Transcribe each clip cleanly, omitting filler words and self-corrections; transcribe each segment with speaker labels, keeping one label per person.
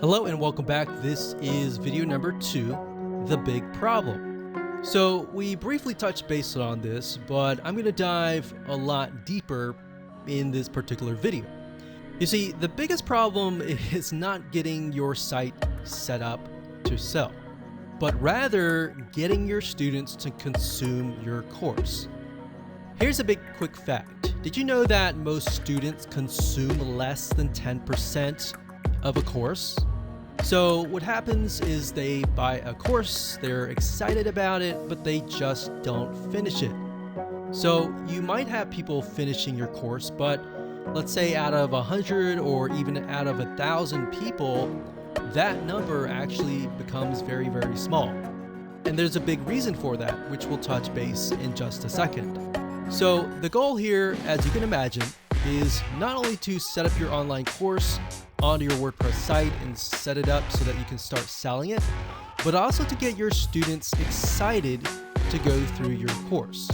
Speaker 1: Hello and welcome back. This is video number 2, the big problem. So we briefly touched base on this, but I'm going to dive a lot deeper in this particular video. You see, the biggest problem is not getting your site set up to sell, but rather getting your students to consume your course. Here's a big quick fact. Did you know that most students consume less than 10% of a course? So what happens is they buy a course, they're excited about it, but they just don't finish it. So you might have people finishing your course, but let's say out of 100 or even out of 1,000 people, that number actually becomes very, very small. And there's a big reason for that, which we'll touch base in just a second. So the goal here, as you can imagine, is not only to set up your online course onto your WordPress site and set it up so that you can start selling it, but also to get your students excited to go through your course.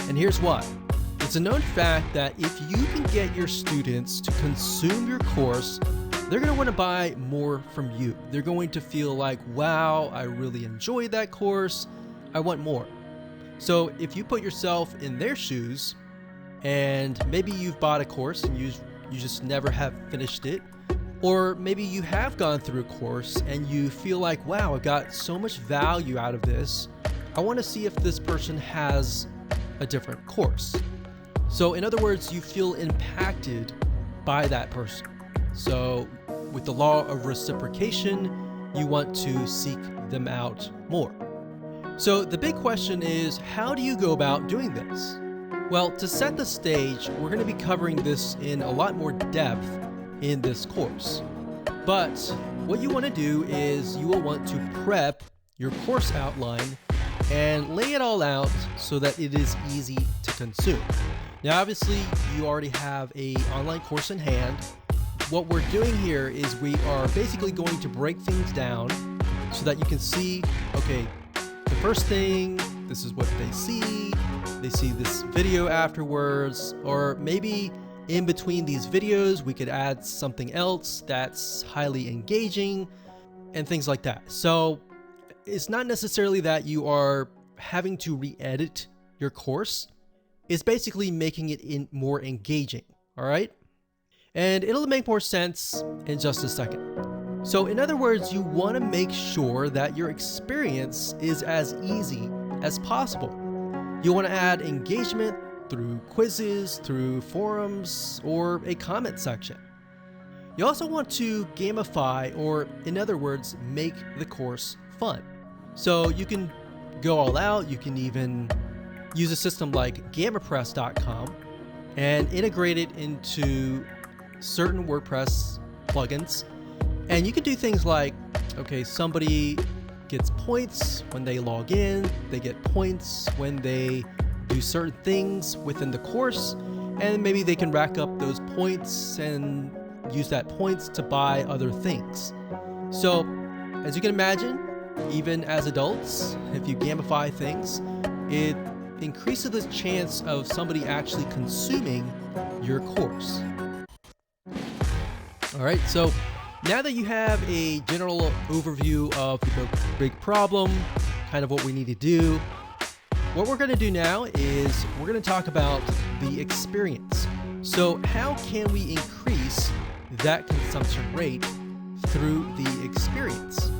Speaker 1: And here's why. It's a known fact that if you can get your students to consume your course, they're going to want to buy more from you. They're going to feel like, wow, I really enjoyed that course. I want more. So if you put yourself in their shoes, and maybe you've bought a course and you just never have finished it, or maybe you have gone through a course and you feel like, wow, I got so much value out of this. I want to see if this person has a different course. So in other words, you feel impacted by that person. So with the law of reciprocation, you want to seek them out more. So the big question is, how do you go about doing this? Well, to set the stage, we're going to be covering this in a lot more depth in this course. But what you want to do is you will want to prep your course outline and lay it all out so that it is easy to consume. Now, obviously, you already have an online course in hand. What we're doing here is we are basically going to break things down so that you can see, okay, the first thing, this is what they see this video afterwards, or maybe in between these videos, we could add something else that's highly engaging and things like that. So it's not necessarily that you are having to re-edit your course. It's basically making it more engaging, all right? And it'll make more sense in just a second. So in other words, you want to make sure that your experience is as easy as possible. You want to add engagement through quizzes, through forums, or a comment section. You also want to gamify, or in other words, make the course fun. So you can go all out. You can even use a system like GammaPress.com and integrate it into certain WordPress plugins. And you can do things like, okay, somebody gets points when they log in, they get points when they do certain things within the course, and maybe they can rack up those points and use that points to buy other things. So as you can imagine, even as adults, if you gamify things, it increases the chance of somebody actually consuming your course. All right, so now that you have a general overview of the big problem, kind of what we need to do, what we're going to do now is we're going to talk about the experience. So how can we increase that consumption rate through the experience?